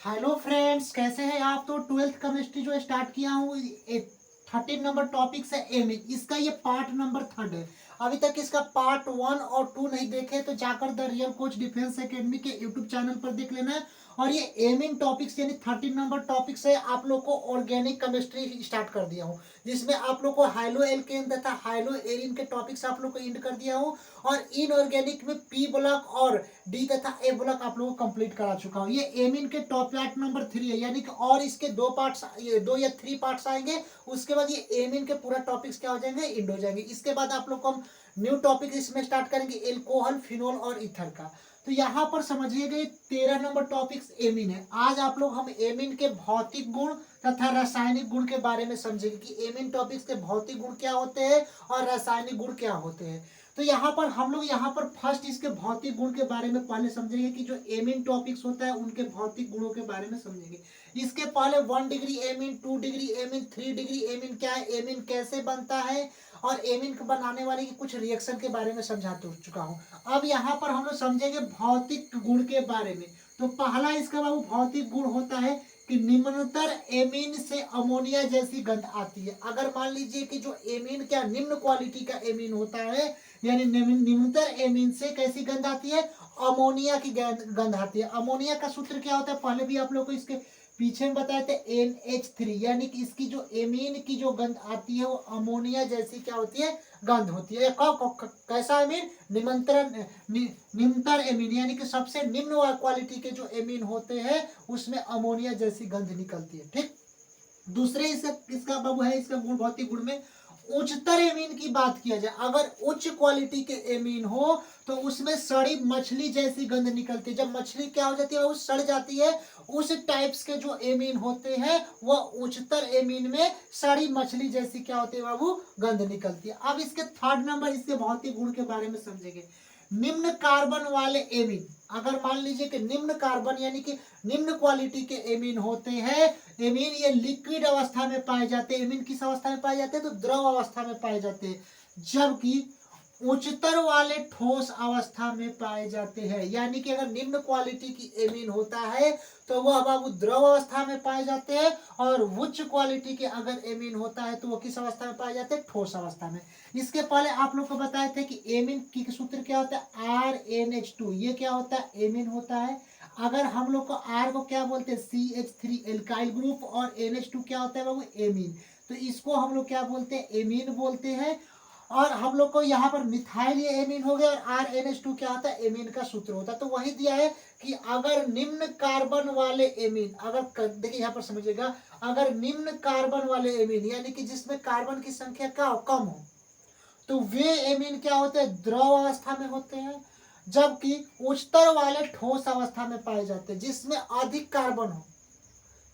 Hello friends, कैसे हैं आप। तो ट्वेल्थ केमिस्ट्री जो स्टार्ट किया हूँ 13 नंबर टॉपिक से एमिन, इसका ये पार्ट नंबर 3 है। अभी तक इसका पार्ट 1 और 2 नहीं देखे तो जाकर the real coach defence academy के यूट्यूब चैनल पर देख लेना है। और ये एमिन टॉपिक्स यानी 13 नंबर टॉपिक से आप लोग को ऑर्गेनिक केमिस्ट्री स्टार्ट कर दिया हूँ, जिसमें आप लोग को हाइलो एल्केन तथा हाइलो एरिन के टॉपिक्स आप लोग को इंड कर दिया हूँ। और इनऑर्गेनिक में पी ब्लॉक और डी तथा ए ब्लॉक आप लोगों को कंप्लीट करा चुका हूँ। ये एमिन के टॉप पार्ट नंबर 3 है, यानी कि और इसके 2 पार्ट्स, ये 2 या 3 पार्ट्स आएंगे। उसके बाद ये एमिन के पूरा टॉपिक्स क्या हो जाएंगे, इंड हो जाएंगे। इसके बाद आप लोग को हम न्यू टॉपिक इसमें स्टार्ट करेंगे, एल्कोहल, फिनोल और ईथर का। तो यहाँ पर समझिएगा ये 13 नंबर टॉपिक्स एमिन है। आज आप लोग हम एमिन के भौतिक गुण तथा रासायनिक गुण के बारे में समझेंगे कि एमिन टॉपिक्स के भौतिक गुण क्या होते हैं और रासायनिक गुण क्या होते हैं। तो यहाँ पर हम लोग यहाँ पर फर्स्ट इसके भौतिक गुण के बारे में पहले समझेंगे कि जो एमिन टॉपिक्स होता है उनके भौतिक गुणों के बारे में समझेंगे। इसके पहले 1 डिग्री एमिन, 2 डिग्री एमिन, 3 डिग्री एमिन क्या है, एमिन कैसे बनता है और एमिन को बनाने वाले की कुछ रिएक्शन के बारे में समझा चुका हूँ। अब यहाँ पर हम लोग समझेंगे भौतिक गुण के बारे में। तो पहला इसका बाबू भौतिक गुण होता है कि निम्नतर एमीन से अमोनिया जैसी गंध आती है। अगर मान लीजिए कि जो एमीन क्या निम्न क्वालिटी का एमीन होता है, यानी निम्नतर एमीन से कैसी गंध आती है, अमोनिया की गंध आती है। अमोनिया का सूत्र क्या होता है, पहले भी आप लोग को इसके पीछे में बताए थे NH3, यानी कि इसकी जो एमीन की जो गंध आती है वो अमोनिया जैसी क्या होती है, गंध होती है। कैसा एमीन, निम्नतर एमीन, यानी कि सबसे निम्न क्वालिटी के जो एमीन होते हैं उसमें अमोनिया जैसी गंध निकलती है। ठीक। दूसरे इसका बाबू है, इसका गुण भौतिक गुण में उच्चतर एमीन की बात किया जाए, अगर उच्च क्वालिटी के एमीन हो तो उसमें सड़ी मछली जैसी गंध निकलती है। जब मछली क्या हो जाती है, वो सड़ जाती है, उस टाइप्स के जो एमीन होते हैं वह उच्चतर एमीन में सड़ी मछली जैसी क्या होती है बाबू, गंध निकलती है। अब इसके 3rd नंबर इसके भौतिक गुण के बारे में समझेंगे। निम्न कार्बन वाले एमीन, अगर मान लीजिए कि निम्न कार्बन यानी कि निम्न क्वालिटी के एमीन होते हैं, एमीन ये लिक्विड अवस्था में पाए जाते हैं। एमीन किस अवस्था में पाए जाते हैं, तो द्रव अवस्था में पाए जाते हैं, जबकि उच्चतर वाले ठोस अवस्था में पाए जाते हैं। यानी कि अगर निम्न क्वालिटी की एमीन होता है तो वह बाबू द्रव अवस्था में पाए जाते हैं, और उच्च क्वालिटी के अगर एमीन होता है तो वह किस अवस्था में पाए जाते हैं, ठोस अवस्था में। इसके पहले आप लोग को बताए थे कि एमीन की सूत्र क्या होता है, RNH2, ये क्या होता है, एमीन होता है। अगर हम लोग को R को क्या बोलते हैं, CH3 एल्काइल ग्रुप, और NH2 क्या होता है बाबू, एमीन। तो इसको हम लोग क्या बोलते हैं, एमीन बोलते हैं। और हम लोग को यहाँ पर मिथाइल ये एमीन हो गया, और RNH2 क्या होता है, एमीन का सूत्र होता है। तो वही दिया है कि अगर निम्न कार्बन वाले एमीन, अगर देखिए यहाँ पर समझिएगा, अगर निम्न कार्बन वाले एमीन यानी कि जिसमें कार्बन की संख्या क्या हो, कम हो, तो वे एमीन क्या होते हैं, द्रव अवस्था में होते हैं। जबकि उच्चतर वाले ठोस अवस्था में पाए जाते हैं, जिसमें अधिक कार्बन हो,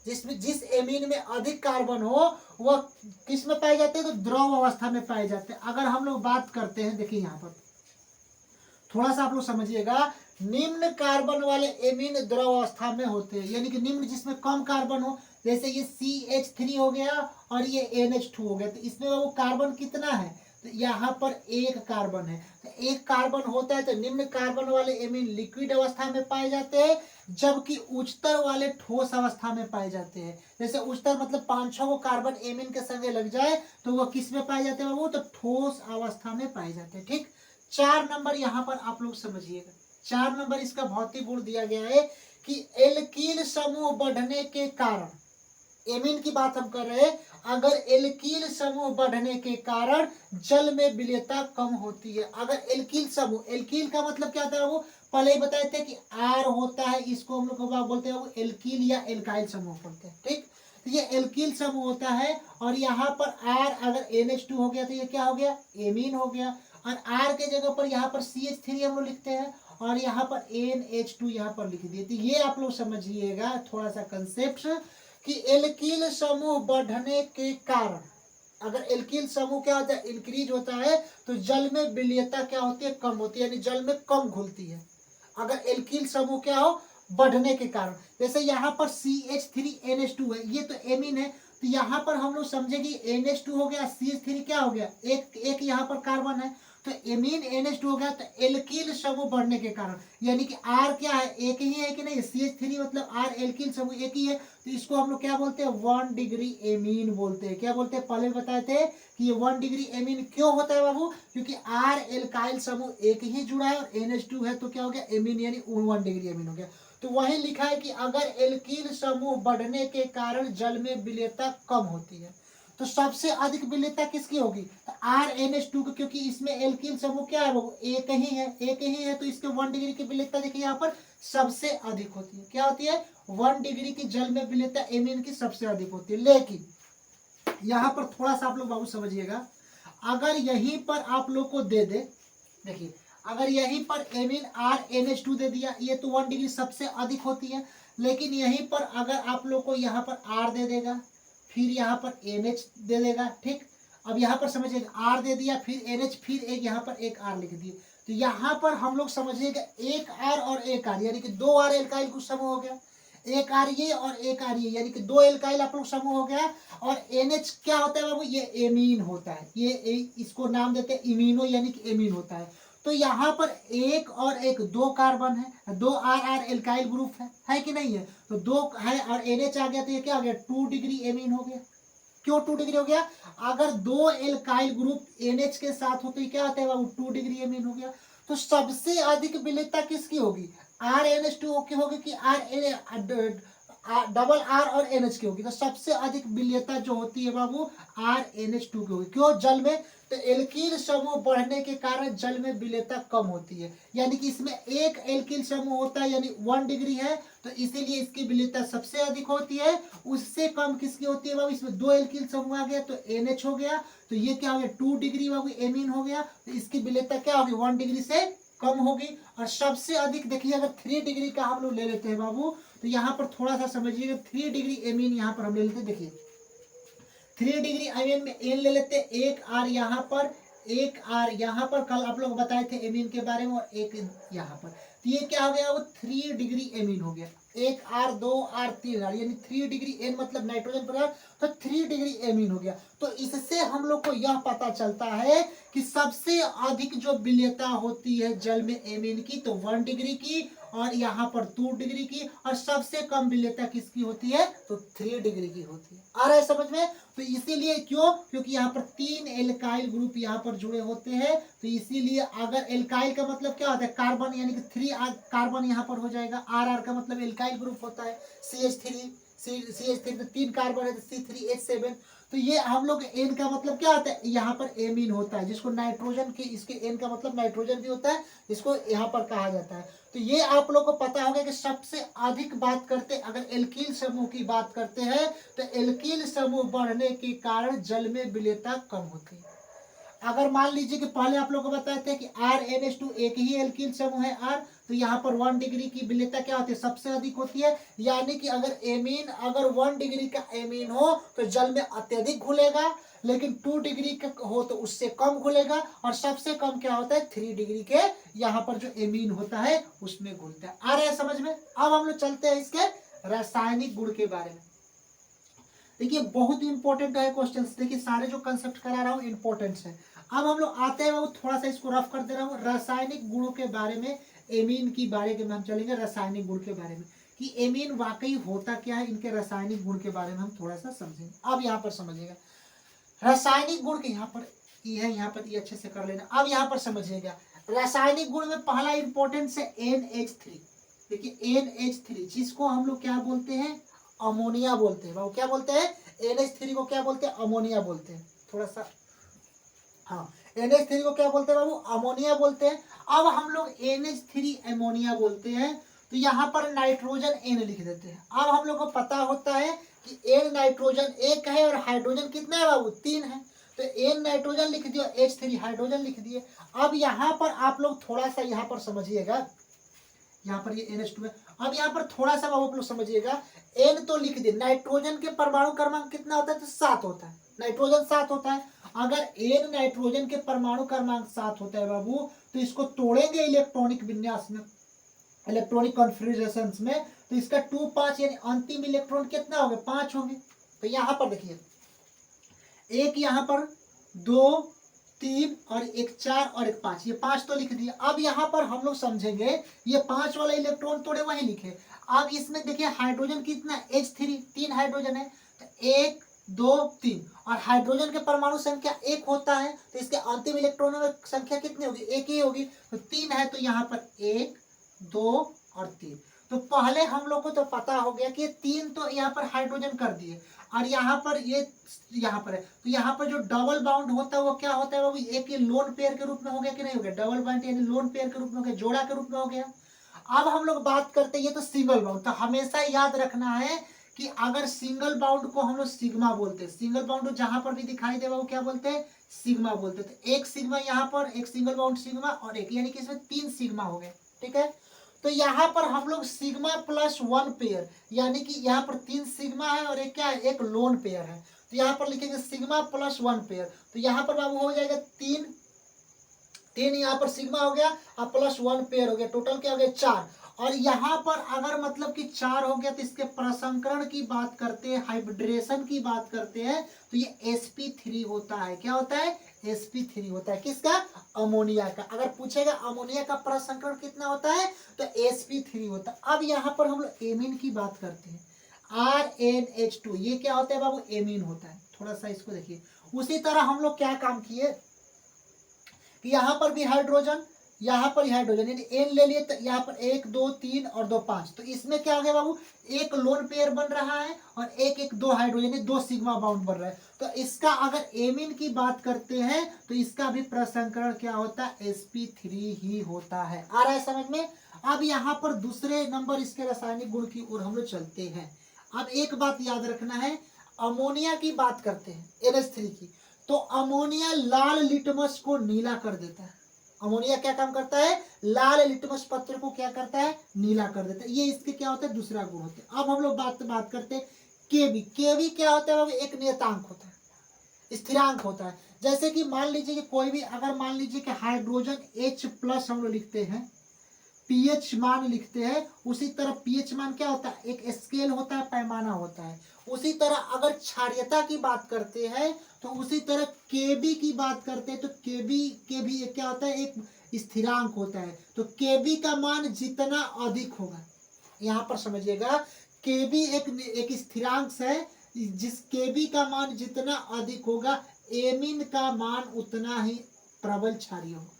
जिस एमीन में अधिक कार्बन हो वह किस में पाए जाते हैं, तो द्रव अवस्था में पाए जाते हैं। अगर हम लोग बात करते हैं, देखिए यहाँ पर थोड़ा सा आप लोग समझिएगा, निम्न कार्बन वाले एमीन द्रव अवस्था में होते हैं, यानी कि निम्न जिसमें कम कार्बन हो, जैसे ये CH3 हो गया और ये NH2 हो गया, तो इसमें वो कार्बन कितना है, तो यहाँ पर 1 कार्बन है। तो 1 कार्बन होता है तो निम्न कार्बन वाले एमीन लिक्विड अवस्था में पाए जाते हैं, जबकि उच्चतर वाले ठोस अवस्था में पाए जाते हैं। जैसे उच्चतर मतलब 5-6 को कार्बन एमीन के संगे लग जाए तो वह किस में पाए जाते हैं, वो तो ठोस अवस्था में पाए जाते हैं। ठीक। 4 नंबर यहाँ पर आप लोग समझिएगा, 4 नंबर इसका भौतिक गुण दिया गया है कि एल्कील समूह बढ़ने के कारण, एमीन की बात हम कर रहे हैं, अगर एल्कील समूह बढ़ने के कारण जल में विलेयता कम होती है। अगर एल्कील समूह, एल्कील का मतलब क्या था, वो पहले ही बताए थे कि R होता है, इसको हम लोग बोलते हैं वो एल्कील या एल्काइल समूह बोलते हैं। ठीक। तो ये एल्कील समूह होता है, और यहाँ पर R अगर NH2 हो गया तो ये क्या हो गया, एमीन हो गया। और R के जगह पर यहाँ पर CH3 हम लोग लिखते हैं, और यहाँ पर NH2 यहाँ पर लिख दिए। तो ये आप लोग समझिएगा थोड़ा सा कंसेप्ट कि एल्कील समूह बढ़ने के कारण, अगर एल्कील समूह क्या होता है, इंक्रीज होता है, तो जल में विलेयता क्या होती है, कम होती है, यानी जल में कम घुलती है। अगर एल्कील समूह क्या हो, बढ़ने के कारण, जैसे यहाँ पर CH3NH2 है, ये तो एमीन है, तो यहाँ पर हम लोग समझे कि NH2 हो गया, CH3 क्या हो गया, एक यहाँ पर कार्बन है, तो एमीन NH2 हो गया, तो एल्किल समूह बढ़ने के कारण, यानी कि R क्या है, एक ही है कि नहीं, CH3 मतलब R एल्किल समूह एक ही है, तो इसको हम लोग क्या बोलते हैं, 1 डिग्री एमीन बोलते हैं। क्या बोलते हैं, पहले बताए थे कि ये 1 डिग्री एमीन क्यों होता है बाबू, क्योंकि R एल्काइल समूह एक ही जुड़ा है और NH2 है, तो क्या हो गया, एमीन, यानी 1 डिग्री एमीन हो गया। तो वही लिखा है कि अगर एल्किल समूह बढ़ने के कारण जल में विलेयता कम होती है, तो सबसे अधिक विलेयता किसकी होगी, तो RNH2 की, क्योंकि इसमें एल्किल समूह क्या है वो एक ही है, एक ही है, तो इसके 1 डिग्री की विलेयता देखिए यहाँ पर सबसे अधिक होती है। क्या होती है, 1 डिग्री की जल में विलेयता एमीन की सबसे अधिक होती है। लेकिन यहाँ पर थोड़ा सा आप लोग बाबू समझिएगा, अगर यहीं पर आप लोग को दे दे, देखिए अगर यहीं पर एमीन RNH2 दे दिया, ये तो 1 डिग्री सबसे अधिक होती है, लेकिन यहीं पर अगर आप लोग को यहाँ पर R दे देगा, फिर यहाँ पर NH दे देगा, ठीक। अब यहाँ पर समझिएगा R दे दिया, फिर NH, फिर एक यहाँ पर एक R लिख दिए, तो यहाँ पर हम लोग समझिएगा एक R और एक R, यानी कि 2 R एल्काइल कुछ समूह हो गया, एक R ये और एक R ये, यानी कि 2 एल्काइल आप लोग समूह हो गया। और NH क्या होता है बाबू, ये एमीन होता है, ये इसको नाम देते हैं इमीनो, यानी कि एमीन होता है। तो यहाँ पर एक और एक 2 कार्बन है, 2 RR एल्काइल ग्रुप है कि नहीं है, तो 2 है और NH आ गया, तो ये क्या हो गया, 2 डिग्री एमीन हो गया। क्यों 2 डिग्री हो गया, अगर 2 एल्काइल ग्रुप NH के साथ हो तो ये क्या होता है बाबू, 2 डिग्री एमीन हो गया। तो सबसे अधिक विलेयता किसकी होगी, RNH2 की होगी कि डबल R और NH की होगी, तो सबसे अधिक विलेयता जो होती है बाबू RNH2 की होगी। क्यों, जल में, तो एल्किल समूह बढ़ने के कारण जल में विलेयता कम होती है, यानी कि इसमें एक एल्किल समूह होता है, यानी 1 डिग्री है, तो इसीलिए इसकी विलेयता सबसे अधिक होती है। उससे कम किसकी होती है बाबू, इसमें 2 एल्किल समूह आ गया, तो NH हो गया, तो ये क्या हो गया, 2 डिग्री बाबू एमीन हो गया, तो इसकी विलेयता क्या होगी, 1 डिग्री से कम होगी। और सबसे अधिक देखिए, अगर 3 डिग्री का हम लोग ले लेते हैं बाबू, तो यहाँ पर थोड़ा सा समझिएगा, 3 डिग्री एमीन यहाँ पर हम ले लेते हैं, देखिए 3 डिग्री एमीन में एन ले लेते हैं, एक R यहाँ पर, एक R यहाँ पर, कल आप लोग बताए थे एमीन के बारे में, और एक यहाँ पर, तो ये क्या हो गया, वो 3 डिग्री एमीन हो गया, एक R, 2 R, 3 R, यानी 3 डिग्री एन मतलब नाइट्रोजन पर, तो 3 डिग्री एमीन हो गया। तो इससे हम लोग को यह पता चलता है कि सबसे अधिक जो विलेयता होती है जल में एमीन की, तो 1 डिग्री की, और यहाँ पर 2 डिग्री की, और सबसे कम विलेयता किसकी होती है, तो 3 डिग्री की होती है। आ रहा है समझ में, तो इसीलिए क्यों, क्योंकि यहाँ पर 3 एल्काइल ग्रुप यहाँ पर जुड़े होते हैं, तो इसीलिए अगर एल्काइल का मतलब क्या होता है, कार्बन, यानी कि 3 कार्बन यहाँ पर हो जाएगा, RR का मतलब एल्काइल ग्रुप होता है, CH3 तो 3 कार्बन है, तो C3H7, तो ये हम लोग एन का मतलब क्या होता है, यहाँ पर एमीन होता है, जिसको नाइट्रोजन की, इसके एन का मतलब नाइट्रोजन भी होता है, इसको यहाँ पर कहा जाता है। तो ये आप लोग को पता होगा कि सबसे अधिक बात करते, अगर एल्किल समूह की बात करते हैं, तो एल्किल समूह बढ़ने के कारण जल में विलेयता कम होती है। अगर मान लीजिए कि पहले आप लोग को बताए थे कि RNH2 एक ही एल्किल समूह है R, तो यहाँ पर 1 डिग्री की विलेयता क्या होती है, सबसे अधिक होती है, यानी कि अगर एमीन, अगर 1 डिग्री का एमीन हो तो जल में अत्यधिक घुलेगा, लेकिन 2 डिग्री का हो तो उससे कम घुलेगा, और सबसे कम क्या होता है, 3 डिग्री के यहाँ पर जो एमीन होता है उसमें घुलता है। आ रहा है समझ में। अब हम लोग चलते हैं इसके रासायनिक गुण के बारे में। देखिए बहुत इंपॉर्टेंट है क्वेश्चन, देखिए सारे जो कंसेप्ट करा रहा हूँ इंपॉर्टेंट है। अब हम लोग आते हैं, थोड़ा सा इसको रफ कर दे रहा हूँ, रासायनिक गुणों के बारे में, एमीन की बारे में हम चलेंगे, रासायनिक गुण के बारे में कि एमीन वाकई होता क्या है, इनके रासायनिक गुण के बारे में हम थोड़ा सा समझेंगे। अब यहाँ पर समझिएगा रासायनिक गुण के, यहाँ पर ये है, यहाँ पर ये अच्छे से कर लेना। अब यहाँ पर समझिएगा रासायनिक गुण में पहला इंपॉर्टेंस है NH3। देखिए NH3 जिसको हम लोग क्या बोलते हैं, अमोनिया बोलते हैं। क्या बोलते हैं, NH3 को क्या बोलते हैं, अमोनिया बोलते हैं। थोड़ा सा, हाँ, NH3 को क्या बोलते हैं बाबू, अमोनिया बोलते हैं। अब हम लोग NH3 अमोनिया बोलते हैं, तो यहाँ पर नाइट्रोजन N लिख देते हैं। अब हम लोग को पता होता है कि N नाइट्रोजन एक है और हाइड्रोजन कितना है बाबू, 3 है, तो N नाइट्रोजन लिख दिया, H3 हाइड्रोजन लिख दिए। अब यहाँ पर आप लोग थोड़ा सा यहाँ पर समझिएगा, यहाँ पर ये NH2 है। अब यहाँ पर थोड़ा सा आप लोग समझिएगा, N तो लिख दिए, नाइट्रोजन के परमाणु क्रमांक कितना होता है, तो 7 होता है, नाइट्रोजन 7 होता है। अगर N नाइट्रोजन के परमाणु क्रमांक 7 होता है बाबू, तो इसको तोड़ेंगे इलेक्ट्रॉनिक विन्यास में, इलेक्ट्रॉनिक कॉन्फ़िगरेशन में, तो इसका 2 5 यानी अंतिम इलेक्ट्रॉन कितना होंगे, 5 होंगे। तो यहाँ पर देखिए, एक यहाँ पर 2 3 और एक 4 और एक 5, ये 5 तो लिख दिए। अब यहाँ पर हम लोग समझेंगे ये 5 वाला इलेक्ट्रॉन तोड़े वही लिखे। अब इसमें देखिए हाइड्रोजन कितना, H3, 3 हाइड्रोजन है, तो 1 2 3, और हाइड्रोजन के परमाणु संख्या 1 होता है, तो इसके अंतिम इलेक्ट्रॉनों में संख्या कितनी होगी, 1 ही होगी, तो 3 है, तो यहाँ पर 1 2 और 3। तो पहले हम लोग को तो पता हो गया कि 3 तो यहाँ पर हाइड्रोजन कर दिए, और यहाँ पर ये यहाँ पर है, तो यहाँ पर जो डबल बाउंड होता है वो क्या होता है बाबू, एक ये लोन पेयर के रूप में हो गया कि नहीं हो गया, डबल बाउंड यानी लोन पेयर के रूप में हो गया, जोड़ा के रूप में हो गया। अब हम लोग बात करते हैं, ये तो सिंगल बाउंड, तो हमेशा याद रखना है कि अगर सिंगल बाउंड को हम लोग सिग्मा बोलते हैं, सिंगल बाउंड जहां पर भी दिखाई दे वो क्या बोलते हैं, सिग्मा बोलते हैं। तो एक सिग्मा यहाँ पर, एक सिंगल बाउंड सिग्मा और एक, यानी कि इसमें 3 सिग्मा हो गए, ठीक है। तो यहाँ पर हम लोग सिग्मा प्लस 1 पेयर, यानी कि यहाँ पर 3 सिग्मा है और एक क्या है, एक लोन पेयर है, तो यहाँ पर लिखेंगे सिग्मा प्लस 1 पेयर। तो यहाँ पर बाबू हो जाएगा 3 3 यहाँ पर सिग्मा हो गया और प्लस 1 पेयर हो गया, टोटल क्या हो गया 4। और यहाँ पर अगर मतलब कि 4 हो गया तो इसके प्रसंकरण की बात करते हैं, हाइब्रिडेशन की बात करते हैं, तो ये sp3 होता है। क्या होता है, sp3 होता है, किसका, अमोनिया का। अगर पूछेगा अमोनिया का प्रसंकरण कितना होता है तो sp3 होता है। अब यहाँ पर हम लोग एमीन की बात करते हैं, RnH2, ये क्या होता है बाबू, एमीन होता है। थोड़ा सा इसको देखिए, उसी तरह हम लोग क्या काम किए कि यहाँ पर भी हाइड्रोजन, यहाँ पर हाइड्रोजन, यानी एन ले लिए, तो यहाँ पर 1 2 3 और 2 5, तो इसमें क्या हो गया बाबू, एक लोन पेयर बन रहा है और एक 2 हाइड्रोजन, यानी 2 सिग्मा बाउंड बन रहा है। तो इसका अगर एमीन की बात करते हैं तो इसका भी प्रसंकरण क्या होता है, sp3 ही होता है। आ रहा है समझ में। अब यहाँ पर दूसरे नंबर इसके रासायनिक गुण की ओर हम लोग चलते हैं। अब एक बात याद रखना है, अमोनिया की बात करते हैं, NH3 की, तो अमोनिया लाल लिटमस को नीला कर देता है। अमोनिया क्या काम करता है, लाल लिटमस पत्र को क्या करता है, नीला कर देता है। ये इसके क्या होता है, दूसरा गुण होता है। अब हम लोग बात करते हैं केबी। केबी क्या होता है, एक नियतांक होता है, स्थिरांक होता है। जैसे कि मान लीजिए कि कोई भी, अगर मान लीजिए कि हाइड्रोजन H+ हम लोग लिखते हैं, पीएच मान लिखते हैं, उसी तरह पीएच मान क्या होता है, एक स्केल होता है, पैमाना होता है। उसी तरह अगर क्षारीयता की बात करते हैं तो उसी तरह केबी की बात करते हैं, तो केबी क्या होता है, एक स्थिरांक होता है। तो केबी का मान जितना अधिक होगा, यहाँ पर समझिएगा, केबी एक स्थिरांक है, जिस केबी का मान जितना अधिक होगा, एमीन का मान उतना ही प्रबल क्षारीय होगा।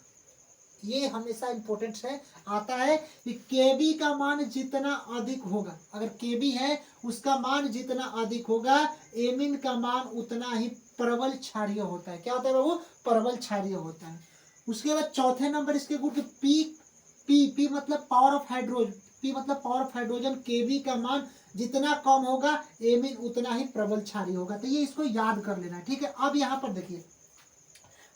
ये हमेशा इंपॉर्टेंट है, आता है कि केबी का मान जितना अधिक होगा, अगर केबी है उसका मान जितना अधिक होगा, एमीन का मान उतना ही प्रबल क्षारीय होता है। क्या होता है बाबू, प्रबल क्षारीय होता है। उसके बाद चौथे नंबर इसके गुण पी पी पी मतलब पावर ऑफ हाइड्रोजन, पी मतलब पावर ऑफ हाइड्रोजन, केबी का मान जितना कम होगा, एमीन उतना ही प्रबल क्षारीय होगा। तो ये इसको याद कर लेना है, ठीक है। अब यहाँ पर देखिए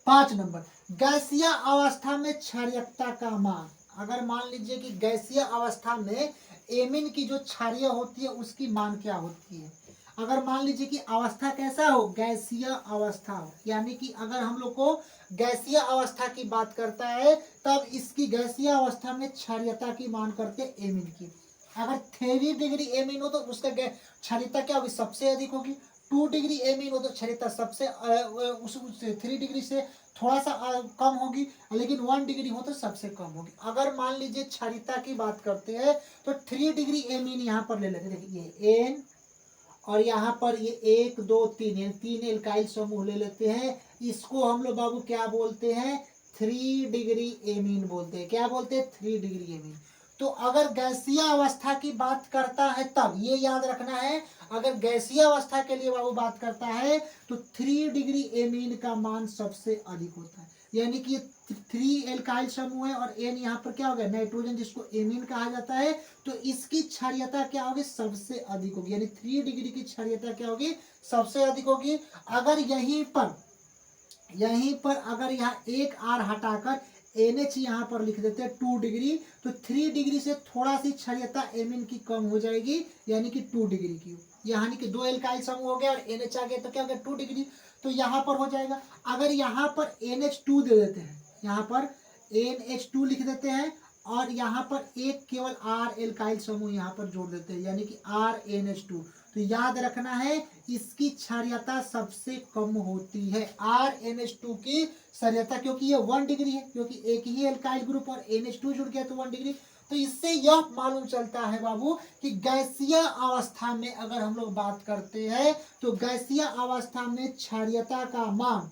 5 नंबर, गैसीय अवस्था में क्षारीयता का मान। अगर मान लीजिए कि गैसीय अवस्था में एमीन की जो क्षारीय होती है उसकी मान क्या होती है। अगर मान लीजिए कि अवस्था कैसा हो, गैसीय अवस्था हो, यानी कि अगर हम लोग को गैसीय अवस्था की बात करता है तब इसकी गैसीय अवस्था में क्षारीयता की मान करते हैं एमीन की। अगर 3 डिग्री एमीन हो तो उसका क्षारीयता क्या होगी, सबसे अधिक होगी। 2 डिग्री एमीन हो तो क्षारीयता सबसे 3 डिग्री से थोड़ा सा कम होगी, लेकिन 1 डिग्री हो तो सबसे कम होगी। अगर मान लीजिए क्षारीयता की बात करते हैं तो 3 डिग्री एमीन यहाँ पर ले लेते हैं, देखिए एन, और यहाँ पर ये 1 2 3 यानी 3 एल्काइल समूह ले लेते हैं। इसको हम लोग बाबू क्या बोलते हैं, 3 डिग्री एमीन बोलते हैं। क्या बोलते हैं, 3 डिग्री एमीन। तो अगर गैसीय अवस्था की बात करता है तब ये याद रखना है, अगर गैसीय अवस्था के लिए बाबू बात करता है तो 3 डिग्री एमीन का मान सबसे अधिक होता है। यानी कि 3 एल्काइल समूह है और एन यहाँ पर क्या हो गया, नाइट्रोजन, जिसको एमीन कहा जाता है। तो इसकी क्षारीयता क्या होगी, सबसे अधिक होगी, यानी 3 डिग्री की क्षारीयता क्या होगी, सबसे अधिक होगी। अगर यहीं पर अगर यहाँ एक आर हटाकर NH यहाँ पर लिख देते हैं 2 डिग्री, तो 3 डिग्री से थोड़ा सी क्षारीयता एमीन की कम हो जाएगी, यानी कि 2 डिग्री की, यानी कि 2 एल्काइल समूह हो गया और NH आ गया तो क्या हो गया, 2 डिग्री, तो यहाँ पर हो जाएगा। अगर यहाँ पर NH2 दे देते हैं, यहाँ पर NH2 लिख देते हैं और यहाँ पर एक केवल R एल्काइल समूह यहाँ पर जोड़ देते हैं, यानी कि RNH2, तो याद रखना है इसकी क्षारीयता सबसे कम होती है। RnH2 की क्षारीयता, क्योंकि ये 1 डिग्री है, क्योंकि एक ही एल्काइल ग्रुप और NH2 जुड़ गया तो 1 डिग्री। तो इससे यह मालूम चलता है बाबू कि गैसीय अवस्था में अगर हम लोग बात करते हैं तो गैसीय अवस्था में क्षारीयता का मान,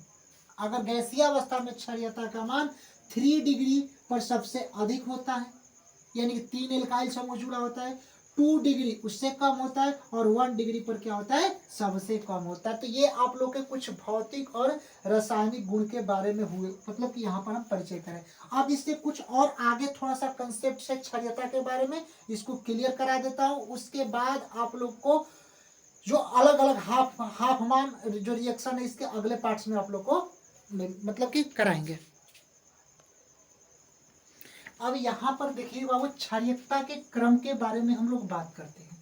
अगर गैसीय अवस्था में क्षारीयता का मान 3 डिग्री पर सबसे अधिक होता है, यानी कि 3 एल्काइल समूह जुड़ा होता है, 2 डिग्री उससे कम होता है और 1 डिग्री पर क्या होता है, सबसे कम होता है। तो ये आप लोग के कुछ भौतिक और रासायनिक गुण के बारे में हुए, मतलब कि यहाँ पर हम परिचय करें। अब इससे कुछ और आगे थोड़ा सा कंसेप्ट है क्षारीयता के बारे में, इसको क्लियर करा देता हूँ। उसके बाद आप लोग को जो अलग अलग हाफ मान जो रिएक्शन है इसके अगले पार्ट्स में आप लोग को मतलब कि कराएंगे। अब यहाँ पर देखिए बाबू क्षारीयता के क्रम के बारे में हम लोग बात करते हैं।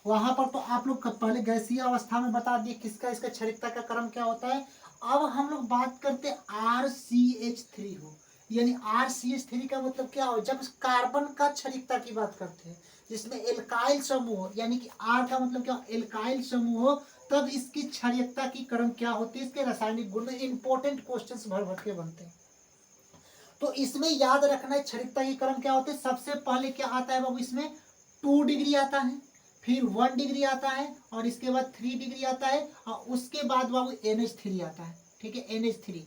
वहां पर तो आप लोग पहले गैसीय अवस्था में बता दिए किसका इसका क्षारीयता का क्रम क्या होता है। अब हम लोग बात करते हैं RCH3 हो, यानी RCH3 का मतलब क्या हो, जब कार्बन का क्षारीयता की बात करते हैं जिसमें एल्काइल समूह, यानी कि R का मतलब क्या, एल्काइल समूह हो, तब इसकी क्षारीयता की क्रम क्या होती है। इसके रासायनिक गुण में इंपॉर्टेंट क्वेश्चंस भर भर के बनते हैं। तो इसमें याद रखना है क्षारीयता की क्रम क्या होती है। सबसे पहले क्या आता है बाबू, इसमें 2 डिग्री आता है, फिर 1 डिग्री आता है और इसके बाद 3 डिग्री आता है और उसके बाद बाबू NH3 आता है। ठीक है, NH3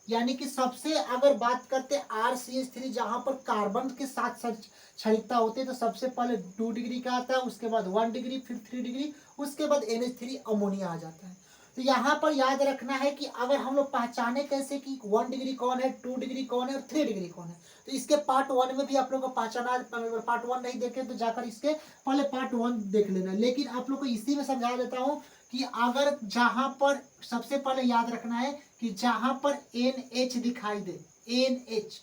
यानी कि सबसे अगर बात करते हैं RCH3 जहां पर कार्बन के साथ क्षारीयता होती है तो सबसे पहले 2 डिग्री का आता है, उसके बाद 1 डिग्री, फिर 3 डिग्री, उसके बाद NH3 अमोनिया आ जाता है। तो यहाँ पर याद रखना है कि अगर हम लोग पहचाने कैसे कि 1 डिग्री कौन है, 2 डिग्री कौन है और 3 डिग्री कौन है, तो इसके पार्ट 1 में भी आप लोग को पहचाना, पार्ट 1 नहीं देखे तो जाकर इसके पहले पार्ट 1 देख लेना। लेकिन आप लोग को इसी में समझा देता हूँ कि अगर जहां पर सबसे पहले याद रखना है कि जहां पर NH दिखाई दे, NH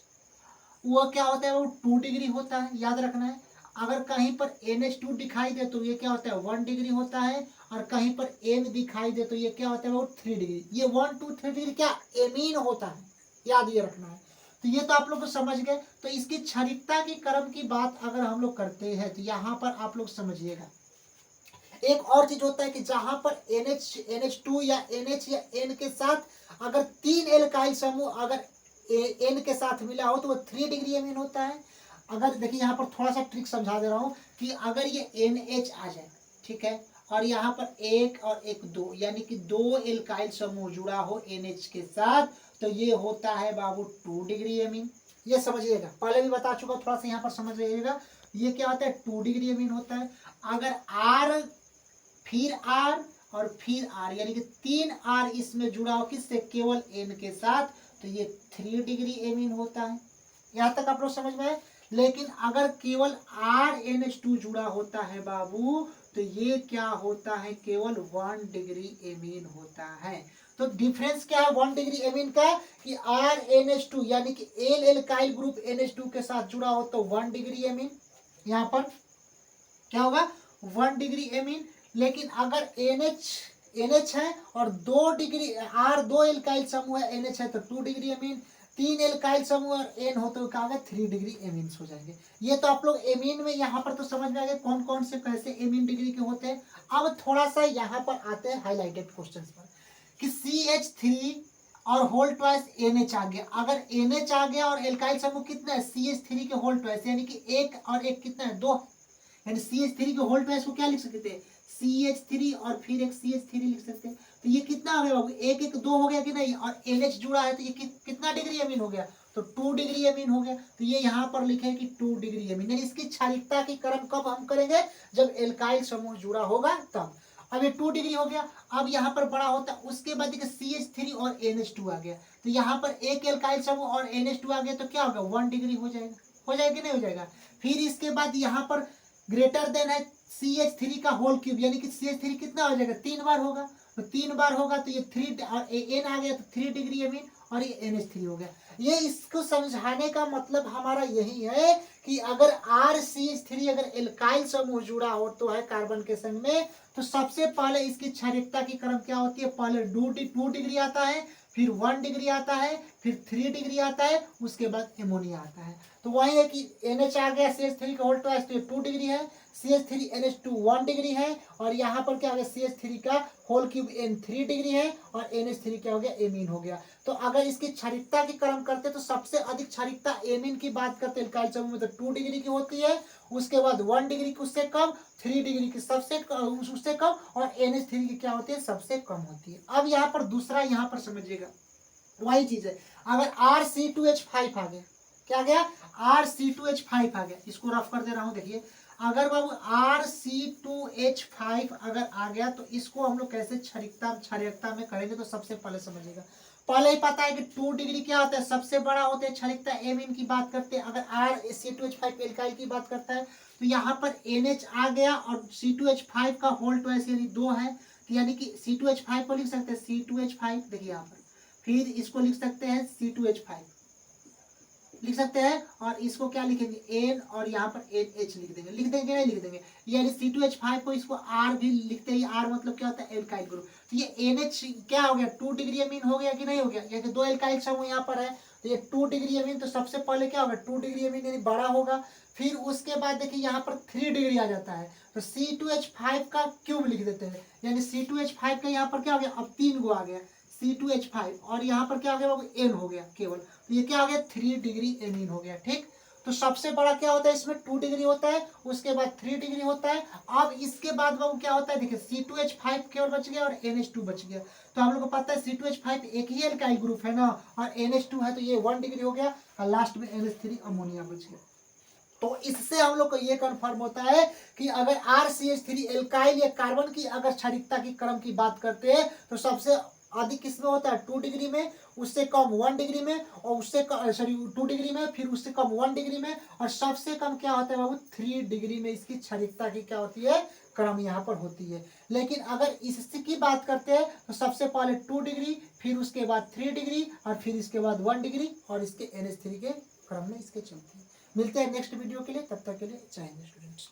वो क्या होता है, वो 2 डिग्री होता है, याद रखना है। अगर कहीं पर NH2 दिखाई दे तो ये क्या होता है, 1 डिग्री होता है, और कहीं पर N दिखाई दे तो ये क्या होता है, वो 3 डिग्री। ये 1 2 3 डिग्री क्या एमीन होता है, याद ये रखना है। तो ये तो आप लोग को समझ गए। तो इसकी क्षारीयता की क्रम की बात अगर हम लोग करते हैं तो यहाँ पर आप लोग समझिएगा एक और चीज होता है कि जहां पर NH2 या NH या N के साथ अगर 3 एल्काइल समूह अगर N के साथ मिला हो तो वो 3 डिग्री एमीन होता है। अगर देखिए यहाँ पर थोड़ा सा ट्रिक समझा दे रहा हूँ कि अगर ये NH आ जाए, ठीक है, और यहाँ पर 1 और 1 2 यानी कि 2 एल्काइल समूह जुड़ा हो NH के साथ तो ये होता है बाबू 2 डिग्री एमीन। ये समझिएगा, पहले भी बता चुका, थोड़ा सा यहाँ पर समझ लीजिएगा। ये क्या होता है, 2 डिग्री एमीन होता है। अगर R फिर R और फिर R यानी कि 3 R इसमें जुड़ा हो किससे, केवल N के साथ, तो ये 3 डिग्री एमीन होता है। यहां तक आप लोग समझ में आए। लेकिन अगर केवल RNH2 जुड़ा होता है बाबू तो ये क्या होता है, केवल 1 डिग्री एमीन होता है। तो डिफरेंस क्या है 1 डिग्री एमीन का, कि RNH2 यानी कि एल एल्काइल ग्रुप NH2 के साथ जुड़ा हो तो 1 डिग्री एमीन, यहां पर क्या होगा 1 डिग्री एमीन। लेकिन अगर NH है और 2 डिग्री R 2 एल्काइल समूह है, NH है तो 2 डिग्री एमीन, 3 एल्काइल समूह और N हो तो क्या होगा 3 डिग्री एमीन हो जाएंगे। ये तो आप लोग एमीन में यहाँ पर तो समझ में आ गए कौन कौन से कैसे एमीन डिग्री के होते हैं। अब थोड़ा सा यहाँ पर आते हैं हाईलाइटेड क्वेश्चन पर कि CH3 और होल ट्वाइस NH आ गया। अगर NH आ गया और एल्काइल समूह कितना है, CH3 के होल ट्वाइस, यानी कि 1 और 1 कितना है 2, यानी CH3 के होल ट्वाइस को क्या लिख सकते हैं, CH3 और फिर एक CH3 लिख सकते हैं। तो ये कितना हो गया बाबू, 1 1 2 हो गया कि नहीं, और NH जुड़ा है तो ये कितना डिग्री एमीन हो गया, तो 2 डिग्री एमीन हो गया। तो ये यहाँ पर लिखे है कि 2 डिग्री एमीन, यानी इसकी क्षारीयता की क्रम कब हम करेंगे, जब एल्काइल समूह जुड़ा होगा तब। अब ये 2 डिग्री हो गया। अब यहाँ पर बड़ा होता है, उसके बाद देखिए CH3 और NH2 आ गया, तो यहाँ पर एक एल्काइल समूह और NH2 आ गया तो क्या होगा 1 डिग्री हो जाएगा, हो जाएगा कि नहीं हो जाएगा। फिर इसके बाद यहाँ पर ग्रेटर देन है CH3 का होल क्यूब, यानी कि CH3 कितना हो जाएगा 3 बार होगा, तो 3 बार होगा तो ये 3 और N आ गया तो 3 डिग्री एमीन और ये NH3 हो गया। ये इसको समझाने का मतलब हमारा यही है कि अगर RCH3 अगर एल्काइल समूह जुड़ा हो तो है कार्बन के संग में, तो सबसे पहले इसकी क्षारीयता की क्रम क्या होती है, पहले 2 डिग्री आता है, फिर 1 डिग्री आता है, फिर 3 डिग्री आता है, उसके बाद एमोनिया आता है। तो वही है कि NH आ गया CH3 का होल ट्वाइस तो ये 2 डिग्री है, CH3NH2 1 डिग्री है, और यहाँ पर क्या हो गया CH3 का होल क्यूब N 3 डिग्री है, और NH3 क्या हो गया एमीन हो गया। तो अगर इसकी क्षारीयता की क्रम करते तो सबसे अधिक क्षारीयता एमीन की बात करते हैं एल्काइल समूह में तो 2 डिग्री की होती है, उसके बाद 1 डिग्री की उससे कम, 3 डिग्री की उससे कम, और NH3 की क्या होती है सबसे कम होती है। अब यहाँ पर दूसरा यहाँ पर समझिएगा वही चीज है, अगर RC2H5 आ गया, क्या आ गया RC2H5 आ गया, इसको रफ कर दे रहा हूं देखिए, अगर बाबू RC2H5 अगर आ गया तो इसको हम लोग कैसे क्षारीयता में करेंगे, तो सबसे पहले समझिएगा, पहले ही पता है कि 2 डिग्री क्या होता है सबसे बड़ा होता है क्षारीयता एमीन की बात करते हैं, अगर RC2H5 एल्काइल की बात करता है तो यहाँ पर NH आ गया, और C2H5 का होल ट्वाइस यानी 2 है, तो यानी कि C2H5 को लिख सकते हैं C2H5, देखिए यहाँ पर, फिर इसको लिख सकते हैं C2H5 लिख सकते हैं, और इसको क्या लिखेंगे N, और यहाँ पर NH लिख देंगे, लिख देंगे नहीं लिख देंगे, यानी C2H5 को इसको R भी लिखते हैं, R मतलब क्या होता है एल्काइल ग्रुप, तो ये NH क्या हो गया 2 डिग्री अमीन हो गया कि नहीं हो गया, यानी 2 एल्काइल समूह यहाँ पर है, तो ये 2 डिग्री अमीन, तो सबसे पहले क्या होगा 2 डिग्री अमीन यानी बड़ा होगा, फिर उसके बाद देखिए यहाँ पर 3 डिग्री आ जाता है, तो C2H5 का क्यूब लिख देते हैं, यानी C2H5 का यहाँ पर क्या हो गया अब 3 गो आ गया C2H5, और यहाँ पर क्या हो गया N हो गया केवल, तो ये क्या हो गया 3 डिग्री एमीन हो गया। ठीक, तो सबसे बड़ा क्या होता है इसमें 2 डिग्री होता है, उसके बाद 3 डिग्री होता है, अब इसके बाद बाबू क्या होता है देखिए C2H5 केवल बच गया और NH2 बच गया, तो हम लोग को पता है C2H5 एक ही एल्काइल ग्रुप है ना, और NH2 है तो ये 1 डिग्री हो गया, और लास्ट में NH3 अमोनिया बच गया। तो इससे हम लोग को ये कंफर्म होता है कि अगर RCH3 एल्काइल या कार्बन की अगर क्षारीयता की क्रम की बात करते हैं तो सबसे अधिक किसमें होता है 2 डिग्री में, उससे कम 1 डिग्री में, और उससे सॉरी 2 डिग्री में, फिर उससे कम 1 डिग्री में, और सबसे कम क्या होता है बाबू 3 डिग्री में इसकी क्षारीयता की क्या होती है क्रम यहाँ पर होती है। लेकिन अगर इसकी बात करते हैं तो सबसे पहले 2 डिग्री, फिर उसके बाद 3 डिग्री, और फिर इसके बाद 1 डिग्री, और इसके NH3 के क्रम में इसके चलती है। मिलते हैं नेक्स्ट वीडियो के लिए, तब तक के लिए जय हिंद स्टूडेंट्स।